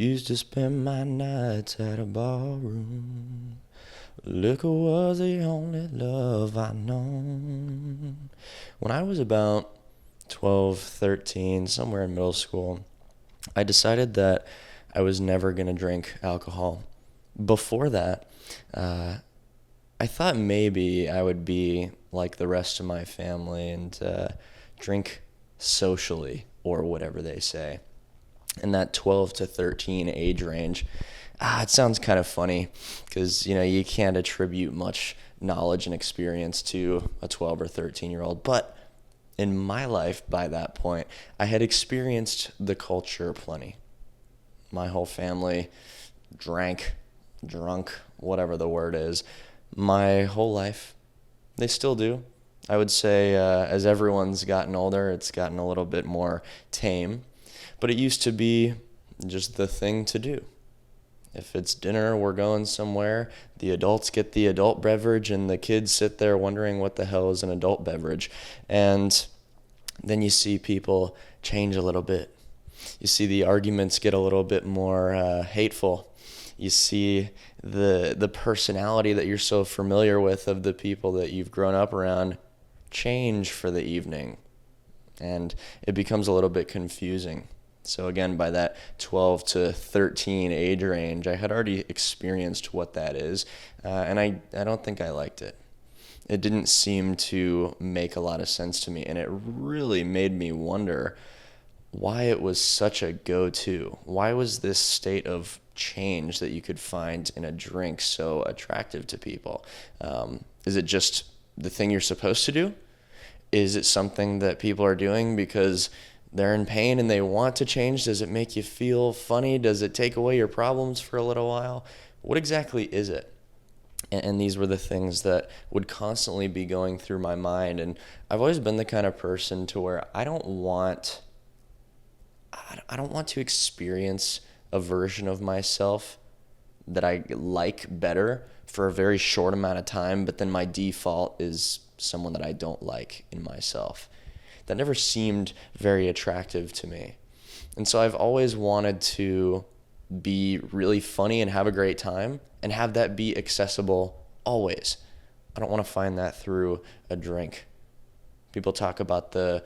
Used to spend my nights at a barroom. Liquor was the only love I known. When I was about 12, 13, somewhere in middle school, I decided that I was never going to drink alcohol. Before that, I thought maybe I would be like the rest of my family and drink socially, or whatever they say. In that 12 to 13 age range, it sounds kind of funny because, you can't attribute much knowledge and experience to a 12 or 13-year-old. But in my life by that point, I had experienced the culture plenty. My whole family drank, drunk, whatever the word is, my whole life. They still do. I would say as everyone's gotten older, it's gotten a little bit more tame. But it used to be just the thing to do. If it's dinner, we're going somewhere, the adults get the adult beverage and the kids sit there wondering what the hell is an adult beverage. And then you see people change a little bit. You see the arguments get a little bit more hateful. You see the personality that you're so familiar with of the people that you've grown up around change for the evening. And it becomes a little bit confusing. So again, by that 12 to 13 age range, I had already experienced what that is, and I don't think I liked it. It didn't seem to make a lot of sense to me, and it really made me wonder why it was such a go-to. Why was this state of change that you could find in a drink so attractive to people? Is it just the thing you're supposed to do? Is it something that people are doing because they're in pain and they want to change? Does it make you feel funny? Does it take away your problems for a little while? What exactly is it? And these were the things that would constantly be going through my mind. And I've always been the kind of person to where I don't want to experience a version of myself that I like better for a very short amount of time, but then my default is someone that I don't like in myself. That never seemed very attractive to me. And so I've always wanted to be really funny and have a great time and have that be accessible always. I don't want to find that through a drink. People talk about the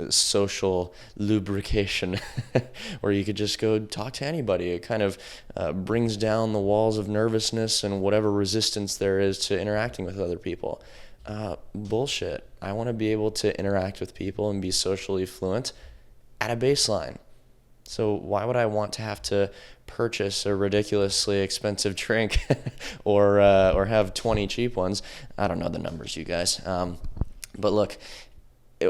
social lubrication where you could just go talk to anybody. It kind of brings down the walls of nervousness and whatever resistance there is to interacting with other people. Bullshit. I want to be able to interact with people and be socially fluent at a baseline. So why would I want to have to purchase a ridiculously expensive drink or have 20 cheap ones? I don't know the numbers, you guys. But look,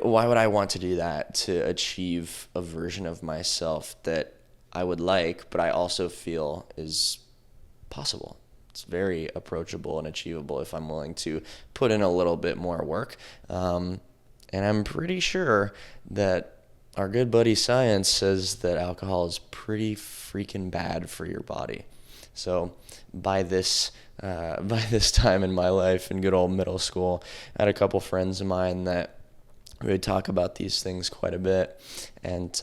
why would I want to do that to achieve a version of myself that I would like, but I also feel is possible? It's very approachable and achievable if I'm willing to put in a little bit more work. And I'm pretty sure that our good buddy science says that alcohol is pretty freaking bad for your body. So by this time in my life in good old middle school, I had a couple friends of mine that we would talk about these things quite a bit. And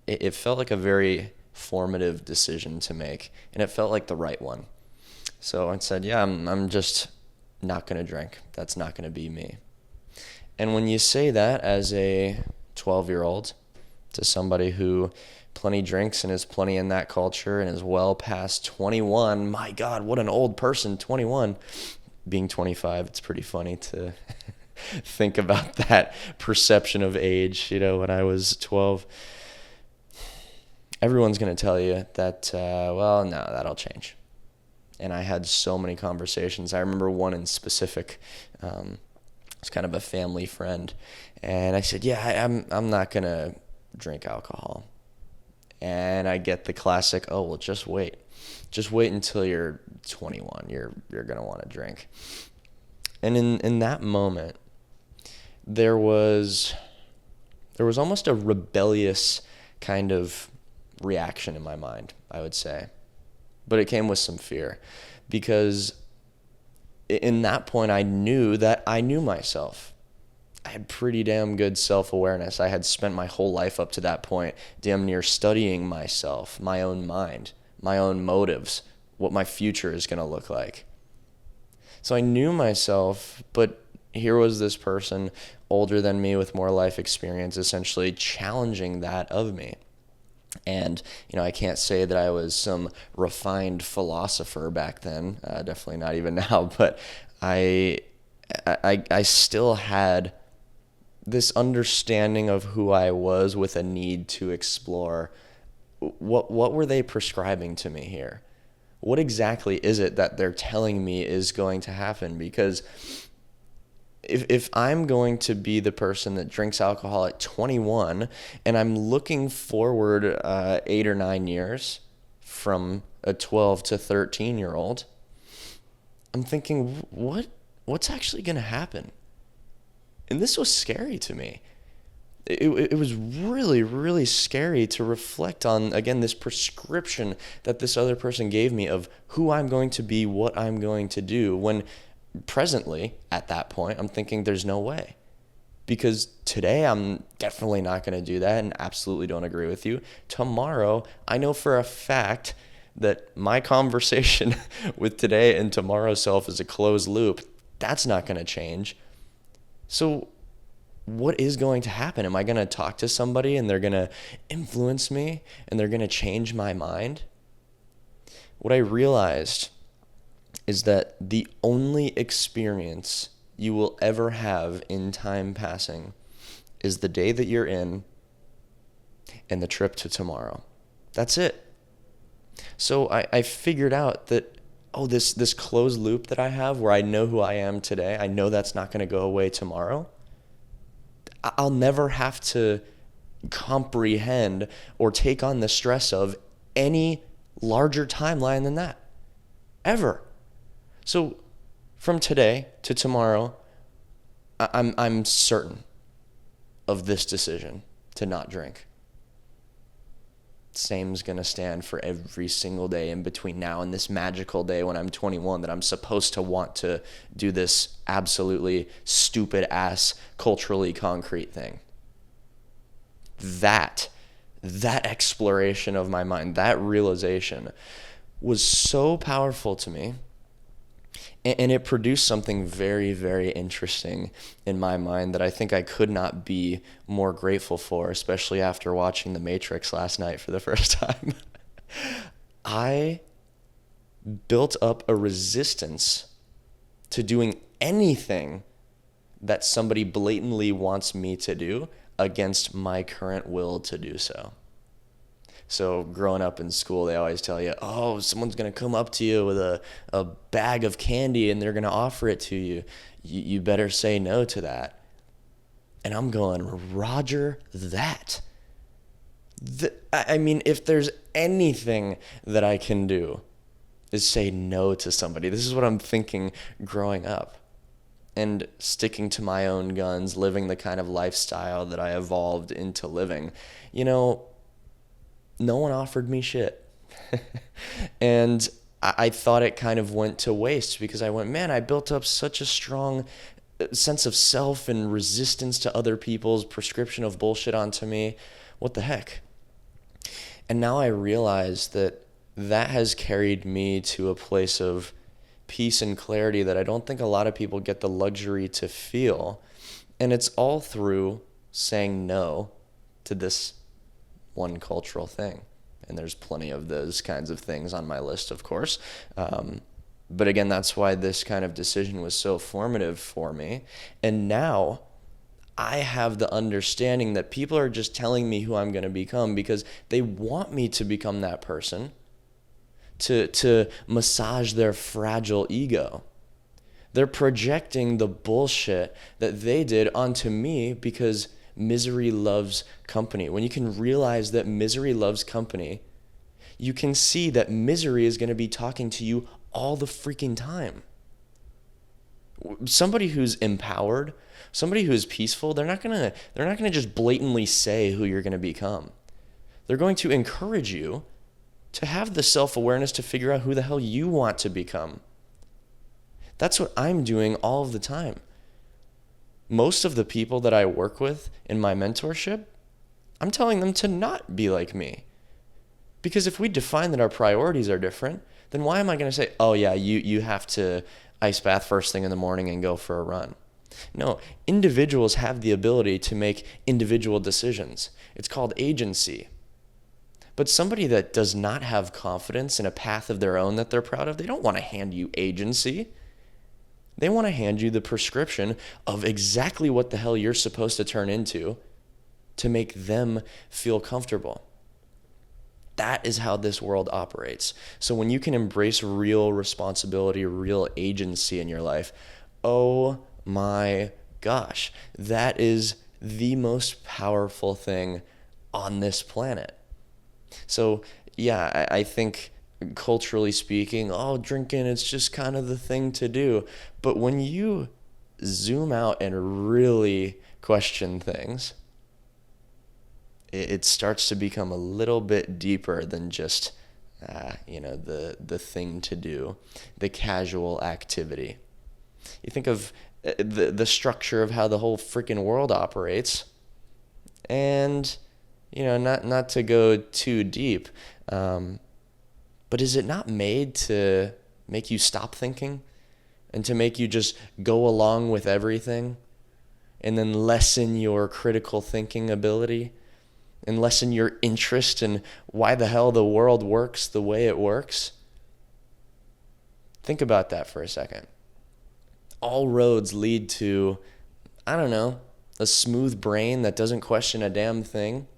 it felt like a very formative decision to make. And it felt like the right one. So I said, yeah, I'm just not going to drink. That's not going to be me. And when you say that as a 12-year-old to somebody who plenty drinks and is plenty in that culture and is well past 21, my God, what an old person, 21. Being 25, it's pretty funny to think about that perception of age. When I was 12, everyone's going to tell you that, well, no, that'll change. And I had so many conversations. I remember one in specific. It's kind of a family friend. And I said, yeah, I'm not going to drink alcohol. And I get the classic, oh, well, just wait. Just wait until you're 21. You're going to want to drink. And in that moment, there was almost a rebellious kind of reaction in my mind, I would say. But it came with some fear because in that point I knew that I knew myself. I had pretty damn good self-awareness. I had spent my whole life up to that point damn near studying myself, my own mind, my own motives, what my future is going to look like. So I knew myself, but here was this person older than me with more life experience essentially challenging that of me. And, I can't say that I was some refined philosopher back then, definitely not even now, but I still had this understanding of who I was with a need to explore what were they prescribing to me here? What exactly is it that they're telling me is going to happen? Because if I'm going to be the person that drinks alcohol at 21 and I'm looking forward 8 or 9 years from a 12 to 13-year-old, I'm thinking, what's actually going to happen? And this was scary to me. It was really, really scary to reflect on, again, this prescription that this other person gave me of who I'm going to be, what I'm going to do, when presently, at that point, I'm thinking there's no way. Because today, I'm definitely not going to do that and absolutely don't agree with you. Tomorrow, I know for a fact that my conversation with today and tomorrow's self is a closed loop. That's not going to change. So what is going to happen? Am I going to talk to somebody and they're going to influence me and they're going to change my mind? What I realized is that the only experience you will ever have in time passing is the day that you're in and the trip to tomorrow. That's it. So I figured out that, this closed loop that I have where I know who I am today, I know that's not going to go away tomorrow. I'll never have to comprehend or take on the stress of any larger timeline than that, ever. So from today to tomorrow, I'm certain of this decision to not drink. Same's going to stand for every single day in between now and this magical day when I'm 21 that I'm supposed to want to do this absolutely stupid ass culturally concrete thing. That exploration of my mind, that realization was so powerful to me. And it produced something very, very interesting in my mind that I think I could not be more grateful for, especially after watching The Matrix last night for the first time. I built up a resistance to doing anything that somebody blatantly wants me to do against my current will to do so. So growing up in school, they always tell you, someone's going to come up to you with a bag of candy and they're going to offer it to you. You better say no to that. And I'm going, Roger that. If there's anything that I can do is say no to somebody. This is what I'm thinking growing up. And sticking to my own guns, living the kind of lifestyle that I evolved into living. No one offered me shit. And I thought it kind of went to waste because I went, man, I built up such a strong sense of self and resistance to other people's prescription of bullshit onto me. What the heck? And now I realize that has carried me to a place of peace and clarity that I don't think a lot of people get the luxury to feel. And it's all through saying no to this one cultural thing. And there's plenty of those kinds of things on my list, of course. But again, that's why this kind of decision was so formative for me. And now I have the understanding that people are just telling me who I'm going to become because they want me to become that person, to massage their fragile ego. They're projecting the bullshit that they did onto me because misery loves company. When you can realize that misery loves company, you can see that misery is going to be talking to you all the freaking time. Somebody who's empowered, somebody who is peaceful, they're not going to just blatantly say who you're going to become. They're going to encourage you to have the self-awareness to figure out who the hell you want to become. That's what I'm doing all of the time. Most of the people that I work with in my mentorship, I'm telling them to not be like me. Because if we define that our priorities are different, then why am I going to say, oh yeah, you have to ice bath first thing in the morning and go for a run? No, individuals have the ability to make individual decisions. It's called agency. But somebody that does not have confidence in a path of their own that they're proud of, they don't want to hand you agency. They want to hand you the prescription of exactly what the hell you're supposed to turn into to make them feel comfortable. That is how this world operates. So when you can embrace real responsibility, real agency in your life, oh my gosh, that is the most powerful thing on this planet. So yeah, I think culturally speaking, oh, drinking, it's just kind of the thing to do. But when you zoom out and really question things, it starts to become a little bit deeper than just, the thing to do, the casual activity. You think of the structure of how the whole freaking world operates, and not to go too deep, but is it not made to make you stop thinking and to make you just go along with everything and then lessen your critical thinking ability and lessen your interest in why the hell the world works the way it works? Think about that for a second. All roads lead to, I don't know, a smooth brain that doesn't question a damn thing.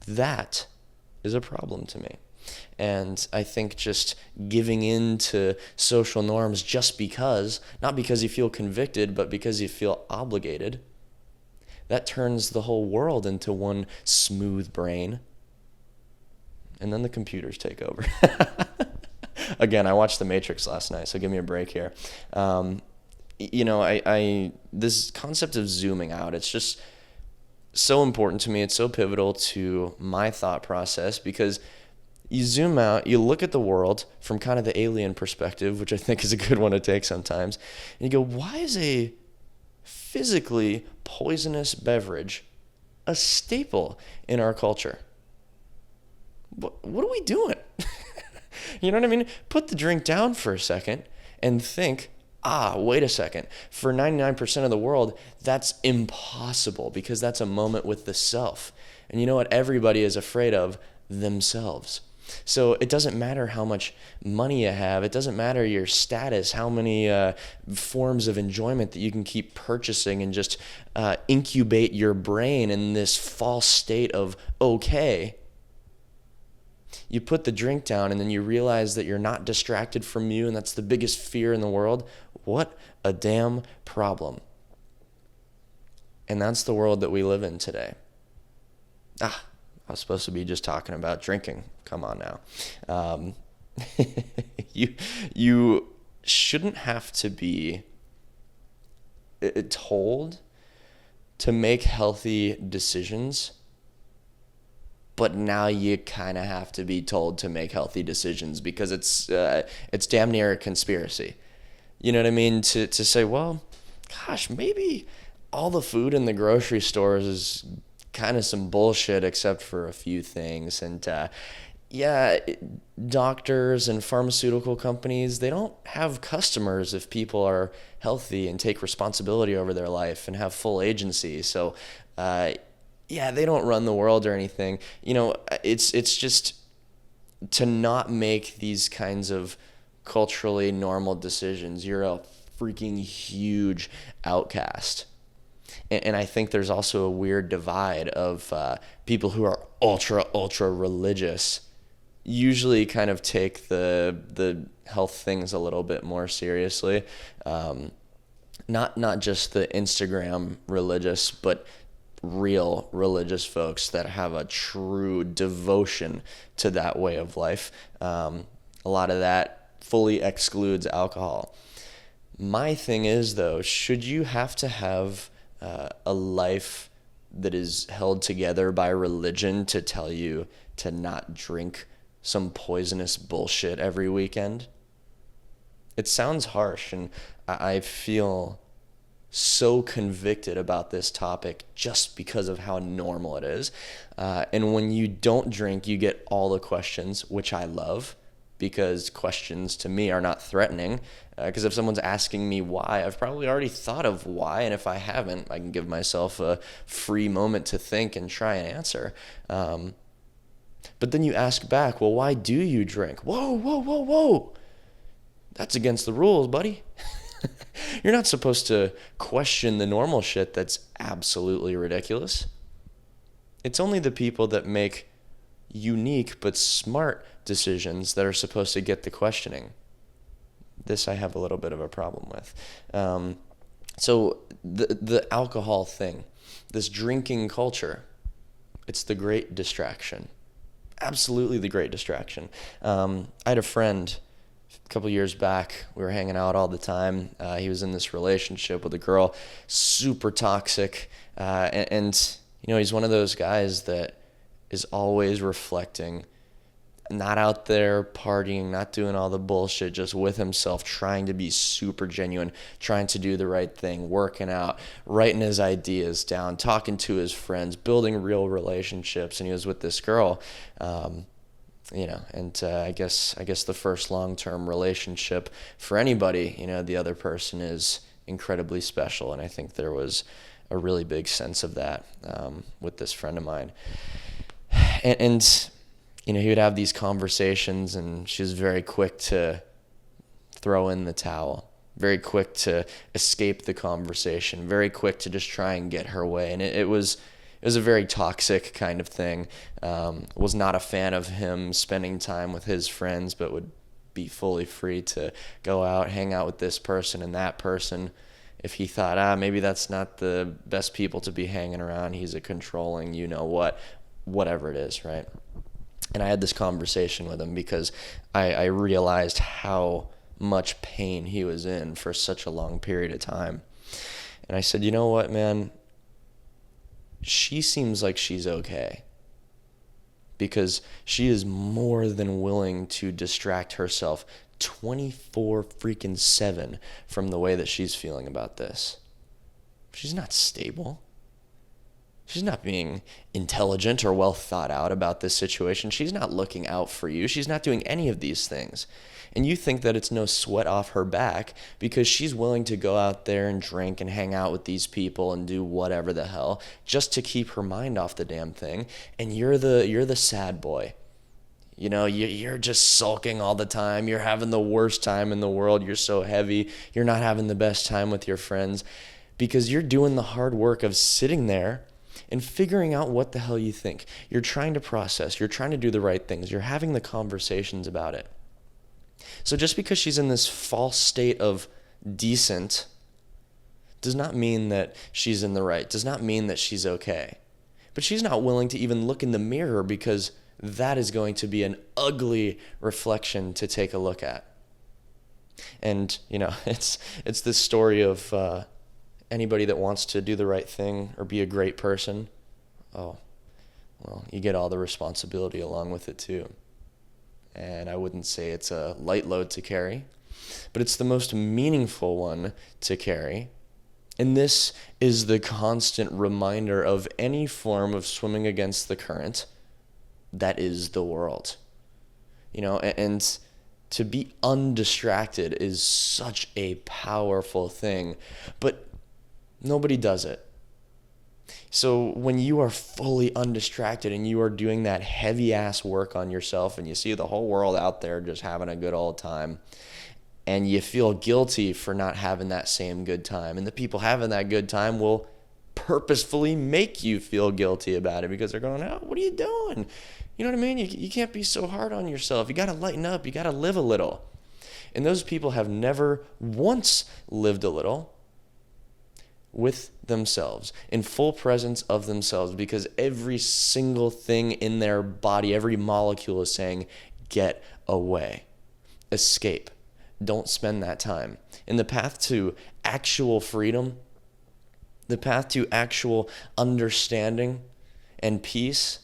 That is a problem to me. And I think just giving in to social norms just because, not because you feel convicted, but because you feel obligated, that turns the whole world into one smooth brain. And then the computers take over. Again, I watched The Matrix last night, so give me a break here. This concept of zooming out, it's just so important to me. It's so pivotal to my thought process because you zoom out, you look at the world from kind of the alien perspective, which I think is a good one to take sometimes, and you go, why is a physically poisonous beverage a staple in our culture? What are we doing? You know what I mean? Put the drink down for a second and think, wait a second. For 99% of the world, that's impossible because that's a moment with the self. And you know what everybody is afraid of? Themselves. So it doesn't matter how much money you have. It doesn't matter your status, how many forms of enjoyment that you can keep purchasing and just incubate your brain in this false state of okay. You put the drink down and then you realize that you're not distracted from you, and that's the biggest fear in the world. What a damn problem. And that's the world that we live in today. I was supposed to be just talking about drinking. Come on now. You shouldn't have to be told to make healthy decisions, but now you kind of have to be told to make healthy decisions because it's damn near a conspiracy. You know what I mean? To say, well, gosh, maybe all the food in the grocery stores is kind of some bullshit except for a few things. And doctors and pharmaceutical companies, they don't have customers if people are healthy and take responsibility over their life and have full agency. So, they don't run the world or anything. It's just to not make these kinds of culturally normal decisions. You're a freaking huge outcast. And I think there's also a weird divide of people who are ultra religious usually kind of take the health things a little bit more seriously. Not just the Instagram religious, but real religious folks that have a true devotion to that way of life. A lot of that fully excludes alcohol. My thing is, though, should you have to have a life that is held together by religion to tell you to not drink some poisonous bullshit every weekend? It sounds harsh, and I feel so convicted about this topic just because of how normal it is. And when you don't drink, you get all the questions, which I love, because questions to me are not threatening. Because if someone's asking me why, I've probably already thought of why, and if I haven't, I can give myself a free moment to think and try and answer. But then you ask back, well, why do you drink? Whoa, whoa, whoa, whoa. That's against the rules, buddy. You're not supposed to question the normal shit that's absolutely ridiculous. It's only the people that make unique but smart decisions that are supposed to get the questioning. This I have a little bit of a problem with. So the alcohol thing, this drinking culture, it's the great distraction. Absolutely the great distraction. I had a friend a couple years back. We were hanging out all the time. He was in this relationship with a girl, super toxic, and he's one of those guys that is always reflecting, not out there partying, not doing all the bullshit, just with himself, trying to be super genuine, trying to do the right thing, working out, writing his ideas down, talking to his friends, building real relationships. And he was with this girl, I guess the first long-term relationship for anybody, the other person is incredibly special. And I think there was a really big sense of that with this friend of mine. And he would have these conversations, and she was very quick to throw in the towel, very quick to escape the conversation, very quick to just try and get her way. And it was a very toxic kind of thing. Was not a fan of him spending time with his friends, but would be fully free to go out, hang out with this person and that person. If he thought, maybe that's not the best people to be hanging around, he's a controlling, whatever it is, right? And I had this conversation with him because I realized how much pain he was in for such a long period of time. And I said, you know what, man? She seems like she's okay, because she is more than willing to distract herself 24/7 from the way that she's feeling about this. She's not stable. She's not being intelligent or well thought out about this situation. She's not looking out for you. She's not doing any of these things. And you think that it's no sweat off her back because she's willing to go out there and drink and hang out with these people and do whatever the hell just to keep her mind off the damn thing. And you're the sad boy. You're just sulking all the time. You're having the worst time in the world. You're so heavy. You're not having the best time with your friends because you're doing the hard work of sitting there and figuring out what the hell you think. You're trying to process. You're trying to do the right things. You're having the conversations about it. So just because she's in this false state of decent does not mean that she's in the right, does not mean that she's okay. But she's not willing to even look in the mirror because that is going to be an ugly reflection to take a look at. And, it's this story of anybody that wants to do the right thing or be a great person, you get all the responsibility along with it too. And I wouldn't say it's a light load to carry, but it's the most meaningful one to carry. And this is the constant reminder of any form of swimming against the current that is the world. And to be undistracted is such a powerful thing, but nobody does it. So when you are fully undistracted and you are doing that heavy ass work on yourself and you see the whole world out there just having a good old time and you feel guilty for not having that same good time, and the people having that good time will purposefully make you feel guilty about it because they're going, what are you doing? You know what I mean? You can't be so hard on yourself. You got to lighten up. You got to live a little. And those people have never once lived a little with themselves, in full presence of themselves, because every single thing in their body, every molecule is saying, get away, escape, don't spend that time. And the path to actual freedom, the path to actual understanding and peace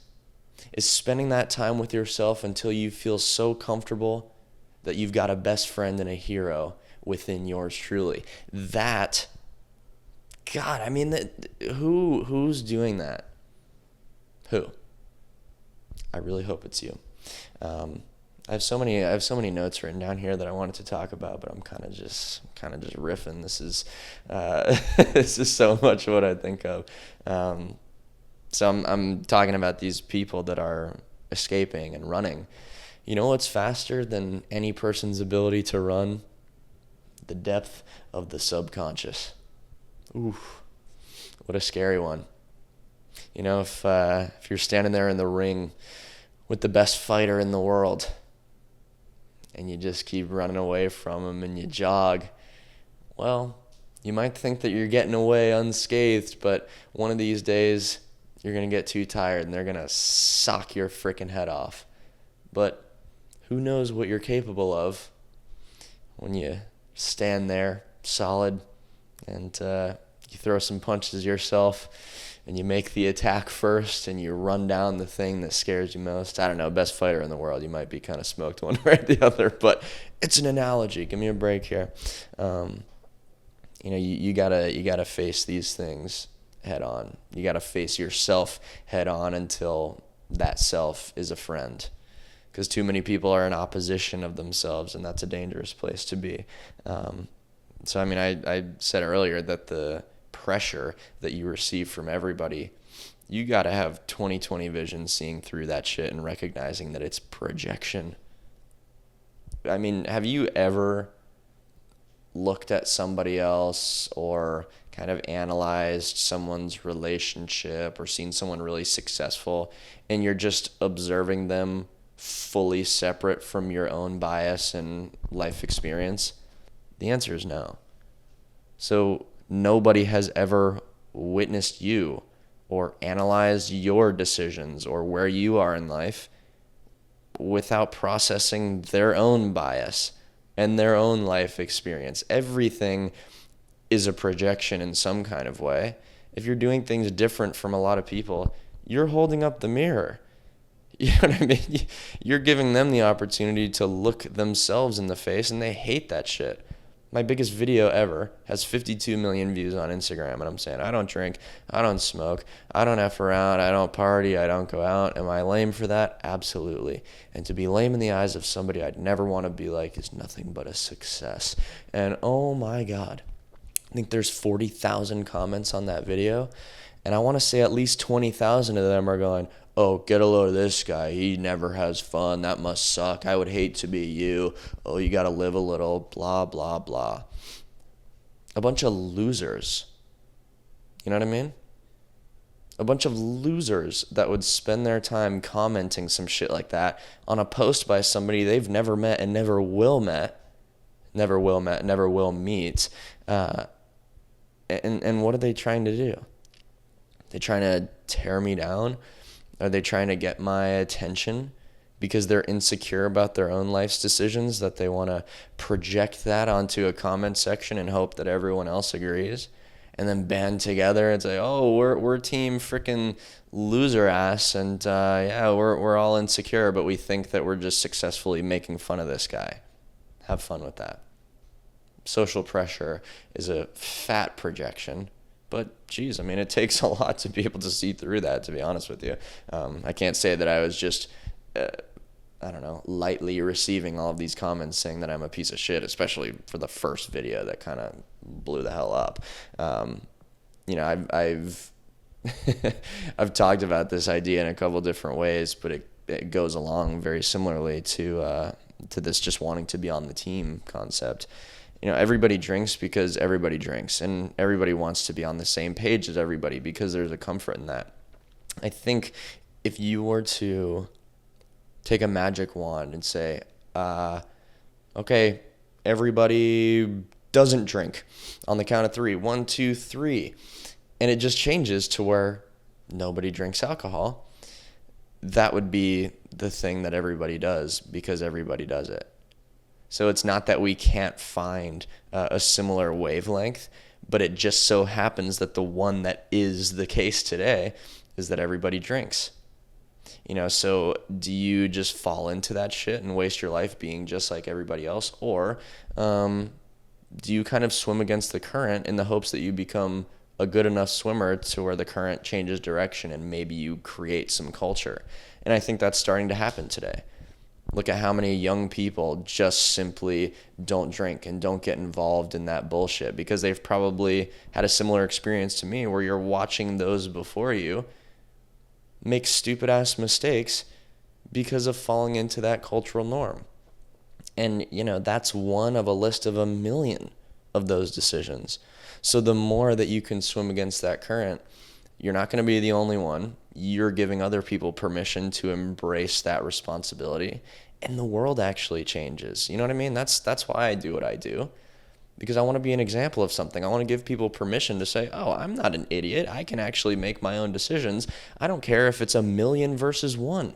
is spending that time with yourself until you feel so comfortable that you've got a best friend and a hero within yours truly. That God, I mean, who's doing that? Who? I really hope it's you. I have so many notes written down here that I wanted to talk about, but I'm kind of just riffing. This is this is so much what I think of. So I'm talking about these people that are escaping and running. You know what's faster than any person's ability to run? The depth of the subconscious. Oof, what a scary one. You know, if you're standing there in the ring with the best fighter in the world, and you just keep running away from him and you jog, well, you might think that you're getting away unscathed, but one of these days you're going to get too tired and they're going to sock your freaking head off. But who knows what you're capable of when you stand there solid and you throw some punches yourself and you make the attack first and you run down the thing that scares you most. I don't know, best fighter in the world. You might be kind of smoked one way or the other, but it's an analogy. Give me a break here. You gotta face these things head on. You gotta face yourself head on until that self is a friend. Because too many people are in opposition of themselves, and that's a dangerous place to be. So, I mean, I said earlier that the pressure that you receive from everybody, you got to have 20/20 vision, seeing through that shit and recognizing that it's projection. I mean, have you ever looked at somebody else or kind of analyzed someone's relationship or seen someone really successful and you're just observing them fully separate from your own bias and life experience? The answer is no. So nobody has ever witnessed you or analyzed your decisions or where you are in life without processing their own bias and their own life experience. Everything is a projection in some kind of way. If you're doing things different from a lot of people, you're holding up the mirror. You know what I mean? You're giving them the opportunity to look themselves in the face, and they hate that shit. My biggest video ever has 52 million views on Instagram, and I'm saying, I don't drink, I don't smoke, I don't F around, I don't party, I don't go out. Am I lame for that? Absolutely. And to be lame in the eyes of somebody I'd never want to be like is nothing but a success. And oh my God, I think there's 40,000 comments on that video, and I want to say at least 20,000 of them are going, oh, get a load of this guy. He never has fun. That must suck. I would hate to be you. Oh, you got to live a little, blah, blah, blah. A bunch of losers. You know what I mean? A bunch of losers that would spend their time commenting some shit like that on a post by somebody they've never met and never will meet. And what are they trying to do? They trying to tear me down? Are they trying to get my attention because they're insecure about their own life's decisions, that they want to project that onto a comment section and hope that everyone else agrees, and then band together and say, oh, we're team freaking loser ass, and yeah, we're all insecure, but we think that we're just successfully making fun of this guy. Have fun with that. Social pressure is a fat projection. But, geez, I mean, it takes a lot to be able to see through that, to be honest with you. I can't say that I was just, lightly receiving all of these comments saying that I'm a piece of shit, especially for the first video that kind of blew the hell up. I've I've talked about this idea in a couple different ways, but it goes along very similarly to this just wanting to be on the team concept. Everybody drinks because everybody drinks, and everybody wants to be on the same page as everybody because there's a comfort in that. I think if you were to take a magic wand and say, okay, everybody doesn't drink on the count of 3, 1, 2, 3, and it just changes to where nobody drinks alcohol, that would be the thing that everybody does because everybody does it. So it's not that we can't find a similar wavelength, but it just so happens that the one that is the case today is that everybody drinks. So do you just fall into that shit and waste your life being just like everybody else? Or do you kind of swim against the current in the hopes that you become a good enough swimmer to where the current changes direction and maybe you create some culture. And I think that's starting to happen today. Look at how many young people just simply don't drink and don't get involved in that bullshit because they've probably had a similar experience to me where you're watching those before you make stupid ass mistakes because of falling into that cultural norm. And, that's one of a list of a million of those decisions. So the more that you can swim against that current, you're not going to be the only one. You're giving other people permission to embrace that responsibility, and the world actually changes. You know what I mean? That's why I do what I do, because I want to be an example of something. I want to give people permission to say, oh, I'm not an idiot. I can actually make my own decisions. I don't care if it's 1,000,000 versus 1.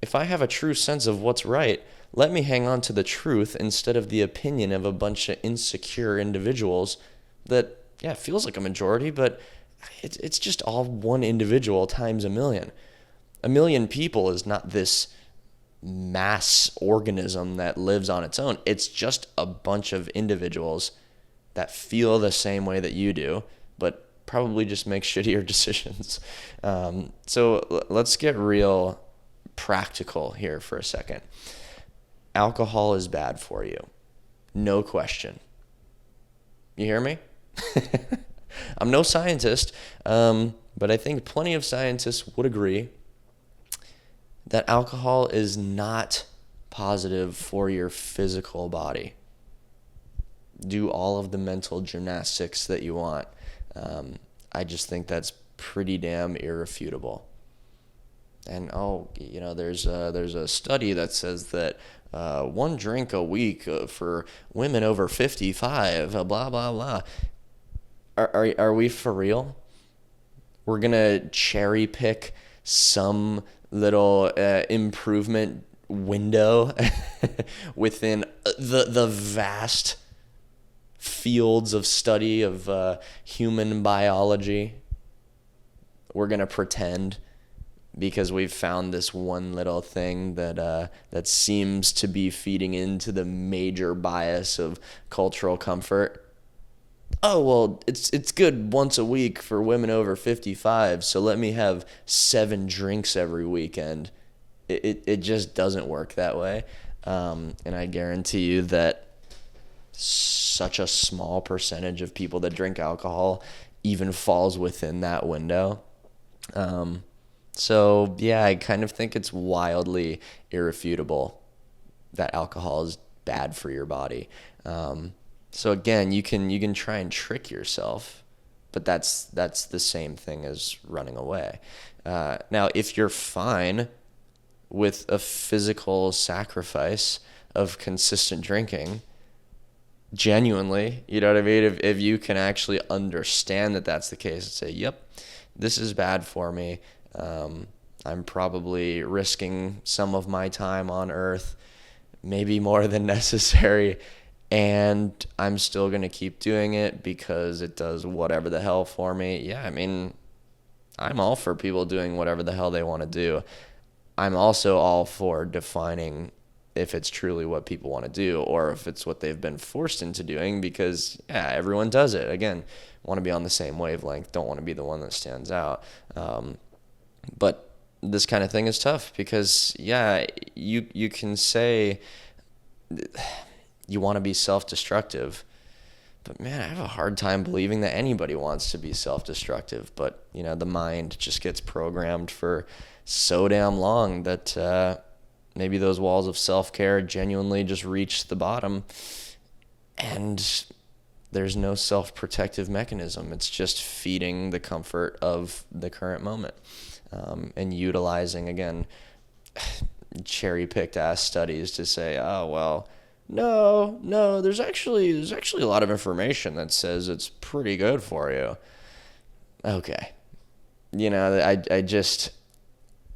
If I have a true sense of what's right, let me hang on to the truth instead of the opinion of a bunch of insecure individuals that, yeah, feels like a majority, but it's just all one individual times 1,000,000. 1,000,000 people is not this mass organism that lives on its own. It's just a bunch of individuals that feel the same way that you do, but probably just make shittier decisions. So let's get real practical here for a second. Alcohol is bad for you. No question. You hear me? I'm no scientist, but I think plenty of scientists would agree that alcohol is not positive for your physical body. Do all of the mental gymnastics that you want. I just think that's pretty damn irrefutable. And there's a study that says that 1 drink a week for women over 55, blah blah blah. Are we for real? We're gonna cherry pick some little improvement window within the vast fields of study of human biology. We're gonna pretend because we've found this one little thing that seems to be feeding into the major bias of cultural comfort. Oh, well, it's good once a week for women over 55, so let me have 7 drinks every weekend. It just doesn't work that way. And I guarantee you that such a small percentage of people that drink alcohol even falls within that window. So, yeah, I kind of think it's wildly irrefutable that alcohol is bad for your body. So again, you can try and trick yourself, but that's the same thing as running away. Now, if you're fine with a physical sacrifice of consistent drinking, genuinely, you know what I mean? If you can actually understand that that's the case and say, yep, this is bad for me. I'm probably risking some of my time on Earth, maybe more than necessary, and I'm still going to keep doing it because it does whatever the hell for me. Yeah, I mean, I'm all for people doing whatever the hell they want to do. I'm also all for defining if it's truly what people want to do or if it's what they've been forced into doing because, yeah, everyone does it. Again, want to be on the same wavelength, don't want to be the one that stands out. But this kind of thing is tough because, yeah, you can say you want to be self-destructive, but man, I have a hard time believing that anybody wants to be self-destructive. But, the mind just gets programmed for so damn long that maybe those walls of self-care genuinely just reach the bottom and there's no self-protective mechanism. It's just feeding the comfort of the current moment. And utilizing, again, cherry-picked ass studies to say, oh, well, no, there's actually a lot of information that says it's pretty good for you. Okay. I just,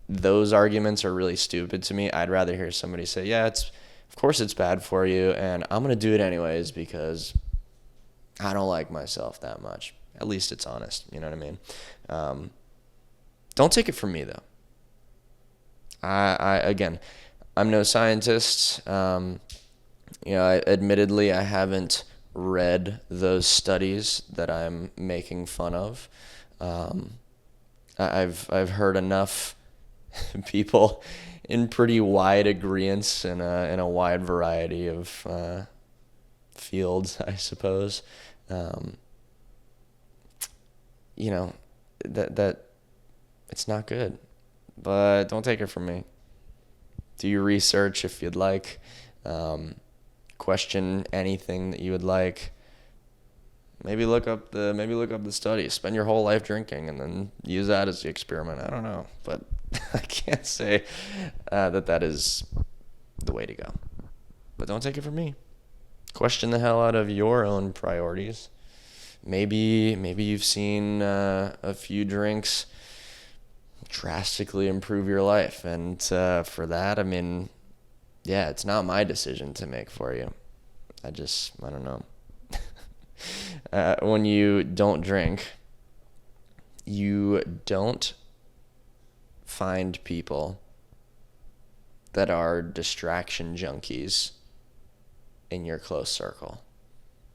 those arguments are really stupid to me. I'd rather hear somebody say, yeah, of course it's bad for you, and I'm going to do it anyways because I don't like myself that much. At least it's honest, you know what I mean? Don't take it from me, though. Again, I'm no scientist. Admittedly, I haven't read those studies that I'm making fun of. I've heard enough people in pretty wide agreeance in a wide variety of fields, I suppose. You know, that it's not good, but don't take it from me. Do your research if you'd like. Question anything that you would like. Maybe look up the study. Spend your whole life drinking and then use that as the experiment. I don't know, but I can't say that is the way to go. But don't take it from me. Question the hell out of your own priorities. Maybe you've seen a few drinks drastically improve your life, and for that, I mean, yeah, it's not my decision to make for you. I don't know. When you don't drink, you don't find people that are distraction junkies in your close circle.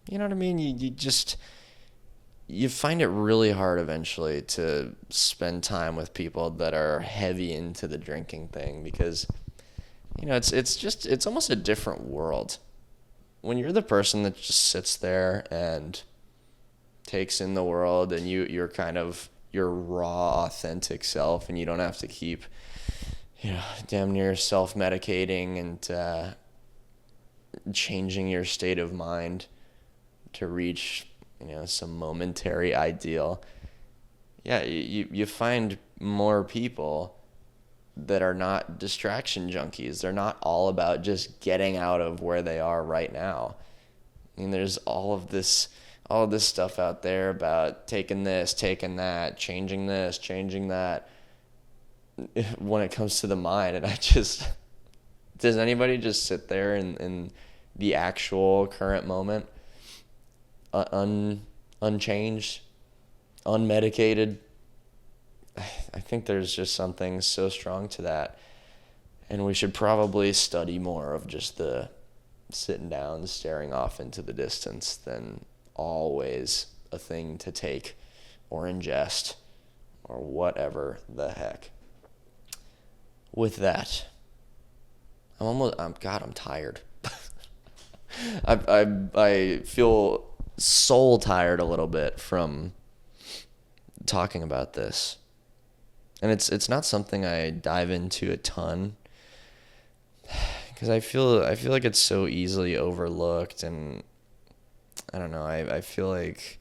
You know what I mean? You find it really hard eventually to spend time with people that are heavy into the drinking thing, because it's almost a different world. When you're the person that just sits there and takes in the world, and you're kind of your raw, authentic self, and you don't have to keep, damn near self-medicating and changing your state of mind to reach, some momentary ideal. Yeah, you find more people that are not distraction junkies. They're not all about just getting out of where they are right now. I mean, there's all of this stuff out there about taking this, taking that, changing this, changing that, when it comes to the mind. And does anybody just sit there in the actual current moment, unchanged, unmedicated? I think there's just something so strong to that, and we should probably study more of just the sitting down, staring off into the distance than always a thing to take or ingest or whatever the heck. With that, I'm tired. I feel soul tired a little bit from talking about this. And it's not something I dive into a ton, because I feel like it's so easily overlooked, and I don't know, I feel like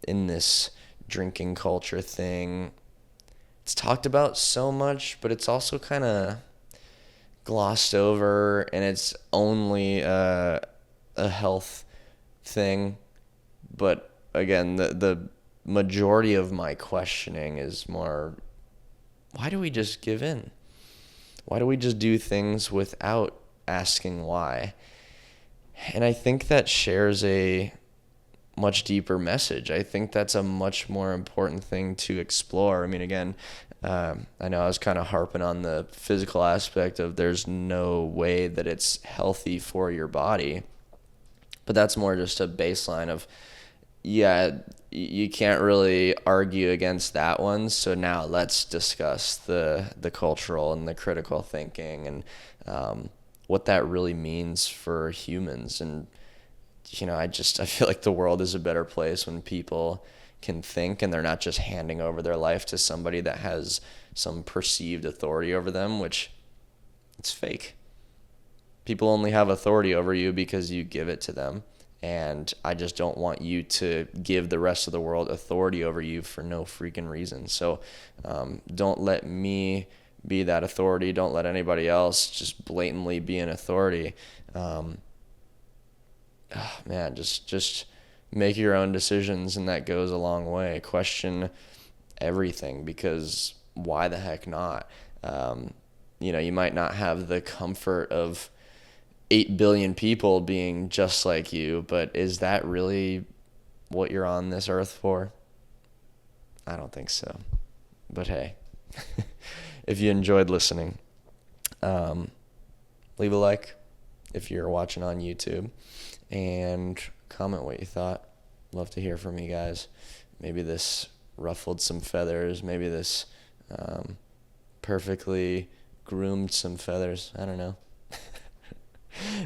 in this drinking culture thing, it's talked about so much, but it's also kind of glossed over, and it's only a health thing. But again, the majority of my questioning is more, why do we just give in? Why do we just do things without asking why? And I think that shares a much deeper message. I think that's a much more important thing to explore. I mean, again, I know I was kind of harping on the physical aspect of there's no way that it's healthy for your body, but that's more just a baseline of, yeah, you can't really argue against that one. So now let's discuss the cultural and the critical thinking and what that really means for humans. And I feel like the world is a better place when people can think and they're not just handing over their life to somebody that has some perceived authority over them, which it's fake. People only have authority over you because you give it to them. And I just don't want you to give the rest of the world authority over you for no freaking reason. So don't let me be that authority. Don't let anybody else just blatantly be an authority. Just make your own decisions, and that goes a long way. Question everything, because why the heck not? You might not have the comfort of 8 billion people being just like you, but is that really what you're on this earth for? I don't think so. But hey, if you enjoyed listening, leave a like if you're watching on YouTube, and Comment what you thought. Love to hear from you guys. Maybe this ruffled some feathers. Maybe this perfectly groomed some feathers. I don't know.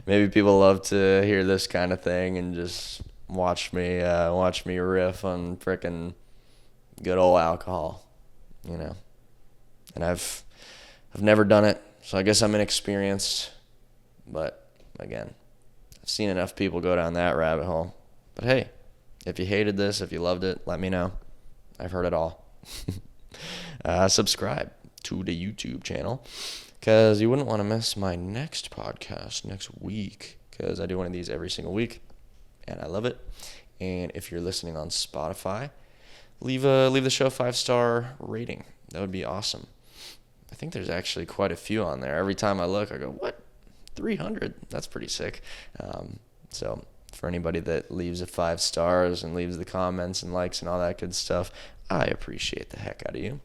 Maybe people love to hear this kind of thing and just watch me riff on frickin' good old alcohol, And I've never done it, so I guess I'm inexperienced. But again, I've seen enough people go down that rabbit hole. But hey, if you hated this, if you loved it, let me know. I've heard it all. Subscribe to the YouTube channel, because you wouldn't want to miss my next podcast next week, because I do one of these every single week, and I love it. And if you're listening on Spotify, leave the show 5-star rating. That would be awesome. I think there's actually quite a few on there. Every time I look, I go, what? 300? That's pretty sick. So for anybody that leaves 5 stars and leaves the comments and likes and all that good stuff, I appreciate the heck out of you.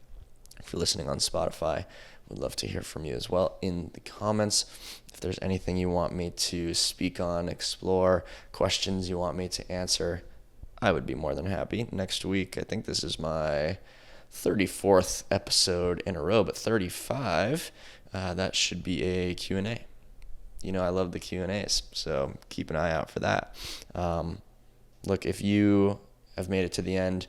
If you're listening on Spotify, would love to hear from you as well in the comments. If there's anything you want me to speak on, explore, questions you want me to answer, I would be more than happy. Next week, I think this is my 34th episode in a row, but 35, that should be a Q&A. I love the Q&As, so keep an eye out for that. Look, if you have made it to the end,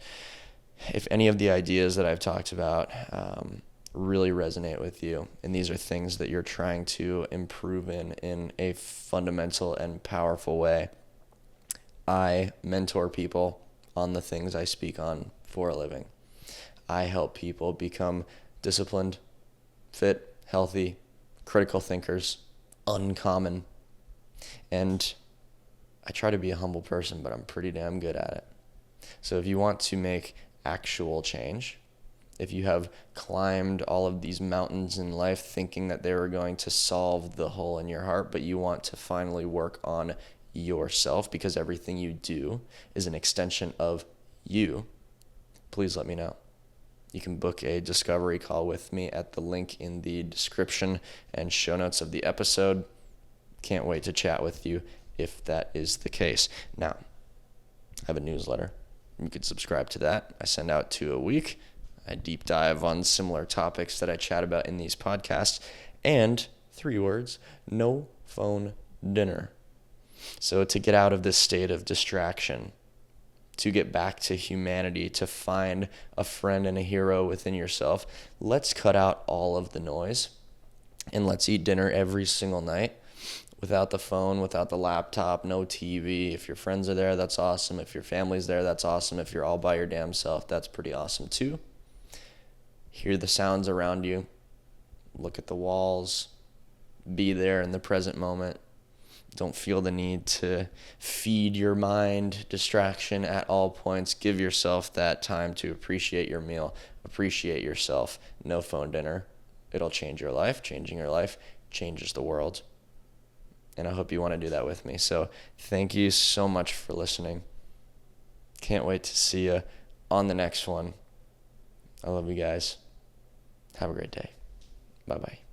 if any of the ideas that I've talked about really resonate with you, and these are things that you're trying to improve in a fundamental and powerful way, I mentor people on the things I speak on for a living. I help people become disciplined, fit, healthy, critical thinkers, uncommon. And I try to be a humble person, but I'm pretty damn good at it. So if you want to make actual change, if you have climbed all of these mountains in life thinking that they were going to solve the hole in your heart, but you want to finally work on yourself because everything you do is an extension of you, please let me know. You can book a discovery call with me at the link in the description and show notes of the episode. Can't wait to chat with you if that is the case. Now, I have a newsletter. You can subscribe to that. I send out 2 a week. I deep dive on similar topics that I chat about in these podcasts. And 3 words, no phone dinner. So to get out of this state of distraction, to get back to humanity, to find a friend and a hero within yourself, let's cut out all of the noise and let's eat dinner every single night without the phone, without the laptop, no TV. If your friends are there, that's awesome. If your family's there, that's awesome. If you're all by your damn self, that's pretty awesome too. Hear the sounds around you. Look at the walls. Be there in the present moment. Don't feel the need to feed your mind distraction at all points. Give yourself that time to appreciate your meal, appreciate yourself. No phone dinner. It'll change your life. Changing your life changes the world. And I hope you want to do that with me. So thank you so much for listening. Can't wait to see you on the next one. I love you guys. Have a great day. Bye-bye.